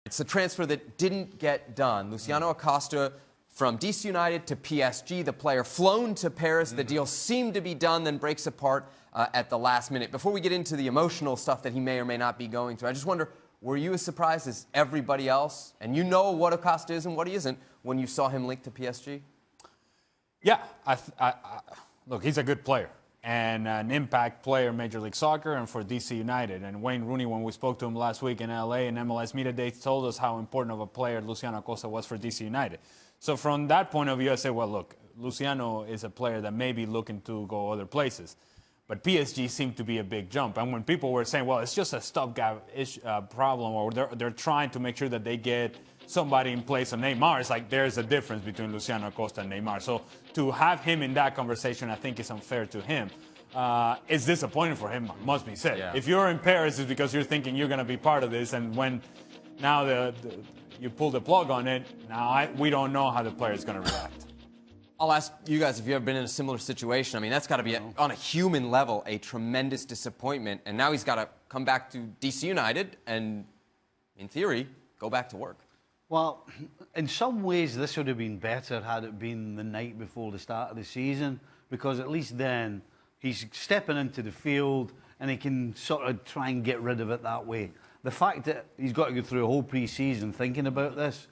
It's a transfer that didn't get done. Luciano Acosta from DC United to PSG, the player flown to Paris. The deal seemed to be done, then breaks apart at the last minute. Before we get into the emotional stuff that he may or may not be going through, I just wonder, were you as surprised as everybody else? And you know what Acosta is and what he isn't when you saw him linked to PSG? Yeah, look, he's a good player and an impact player in Major League Soccer and for DC United. And Wayne Rooney, when we spoke to him last week in LA in MLS Media Days, told us how important of a player Luciano Acosta was for DC United. So from that point of view, I say, well, look, Luciano is a player that may be looking to go other places. But PSG seemed to be a big jump. And when people were saying, well, it's just a stopgap problem, or they're trying to make sure that they get somebody in place of Neymar, it's like there's a difference between Luciano Acosta and Neymar. So to have him in that conversation, I think is unfair to him. It's disappointing for him, must be said. Yeah. If you're in Paris, it's because you're thinking you're going to be part of this. And when now you pull the plug on it, now we don't know how the player is going to react. I'll ask you guys if you've ever been in a similar situation. I mean, that's got to be, on a human level, a tremendous disappointment. And now he's got to come back to DC United and, in theory, go back to work. Well, in some ways, this would have been better had it been the night before the start of the season, because at least then he's stepping into the field and he can sort of try and get rid of it that way. The fact that he's got to go through a whole pre-season thinking about this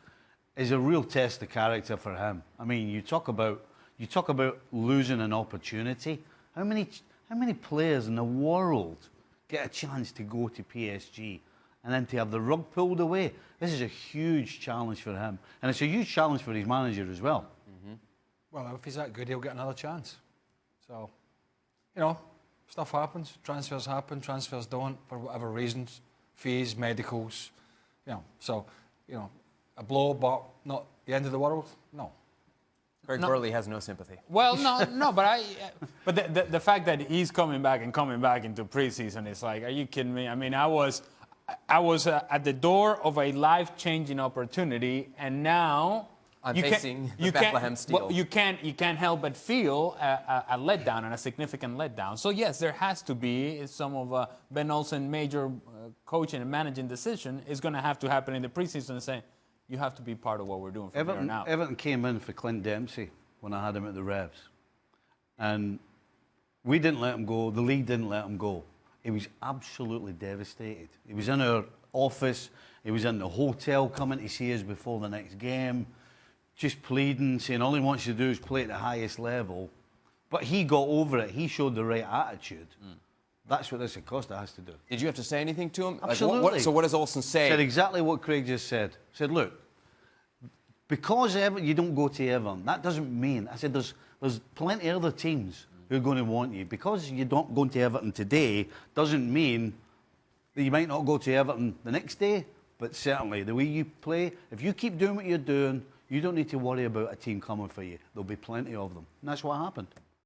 is a real test of character for him. I mean, you talk about losing an opportunity. How many players in the world get a chance to go to PSG and then to have the rug pulled away? This is a huge challenge for him, and it's a huge challenge for his manager as well. Well, if he's that good, he'll get another chance. So, you know, stuff happens. Transfers happen. Transfers don't for whatever reasons, fees, medicals. You know, so a blow, but not the end of the world. No. Greg Burley has no sympathy. Well, no, but the fact that he's coming back into preseason is like, are you kidding me? I mean, I was at the door of a life-changing opportunity, and now I'm facing the Bethlehem Steel. Well, you can't help but feel a letdown and a significant letdown. So yes, there has to be some of Ben Olsen's major coaching and managing decision is going to have to happen in the preseason and say, you have to be part of what we're doing from here on out. Everton came in for Clint Dempsey when I had him at the Revs. And we didn't let him go. The league didn't let him go. He was absolutely devastated. He was in our office. He was in the hotel coming to see us before the next game, just pleading, saying all he wants to do is play at the highest level. But he got over it. He showed the right attitude. That's what this Acosta has to do. Did you have to say anything to him? Absolutely. Like, so what does Olsen say? Said exactly what Craig just said. Said, look, because you don't go to Everton, that doesn't mean... I said, there's plenty of other teams who are going to want you. Because you don't go to Everton today doesn't mean that you might not go to Everton the next day, but certainly the way you play, if you keep doing what you're doing, you don't need to worry about a team coming for you. There'll be plenty of them. And that's what happened.